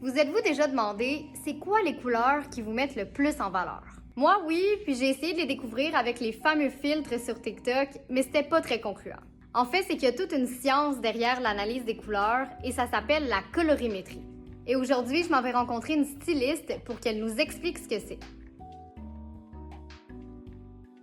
Vous êtes-vous déjà demandé, c'est quoi les couleurs qui vous mettent le plus en valeur? Moi, oui, puis j'ai essayé de les découvrir avec les fameux filtres sur TikTok, mais c'était pas très concluant. En fait, c'est qu'il y a toute une science derrière l'analyse des couleurs et ça s'appelle la colorimétrie. Et aujourd'hui, je m'en vais rencontrer une styliste pour qu'elle nous explique ce que c'est.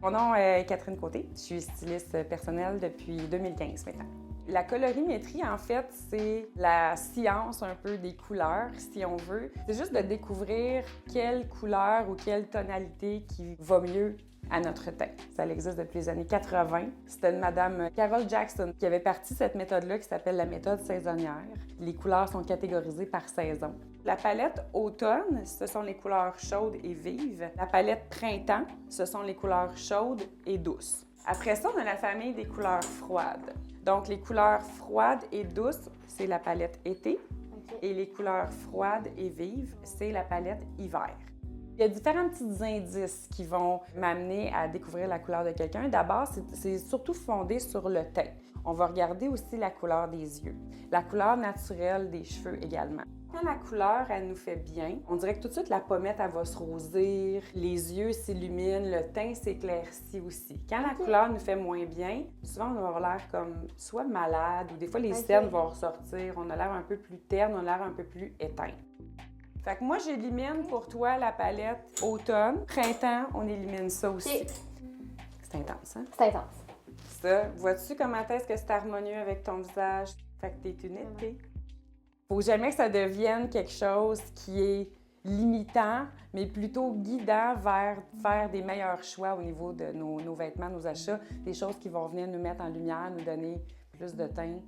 Mon nom est Catherine Côté. Je suis styliste personnelle depuis 2015 maintenant. La colorimétrie, en fait, c'est la science un peu des couleurs, si on veut. C'est juste de découvrir quelle couleur ou quelle tonalité qui va mieux à notre teint. Ça existe depuis les années 80. C'était une madame Carol Jackson qui avait parti cette méthode-là qui s'appelle la méthode saisonnière. Les couleurs sont catégorisées par saison. La palette automne, ce sont les couleurs chaudes et vives. La palette printemps, ce sont les couleurs chaudes et douces. Après ça, on a la famille des couleurs froides. Donc, les couleurs froides et douces, c'est la palette été. Et les couleurs froides et vives, c'est la palette hiver. Il y a différents petits indices qui vont m'amener à découvrir la couleur de quelqu'un. D'abord, c'est surtout fondé sur le teint. On va regarder aussi la couleur des yeux, la couleur naturelle des cheveux également. Quand la couleur, elle nous fait bien, on dirait que tout de suite, la pommette, elle va se rosir, les yeux s'illuminent, le teint s'éclaircit aussi. Quand la couleur nous fait moins bien, souvent, on va avoir l'air comme soit malade ou des fois, les cernes vont ressortir, on a l'air un peu plus terne, on a l'air un peu plus éteint. Fait que moi, j'élimine pour toi la palette automne. Printemps, on élimine ça aussi. Okay. C'est intense, hein? C'est intense. Ça, vois-tu comment est-ce que c'est harmonieux avec ton visage? Fait que t'es une été. Faut jamais que ça devienne quelque chose qui est limitant, mais plutôt guidant vers faire des meilleurs choix au niveau de nos vêtements, nos achats, des choses qui vont venir nous mettre en lumière, nous donner plus de teint.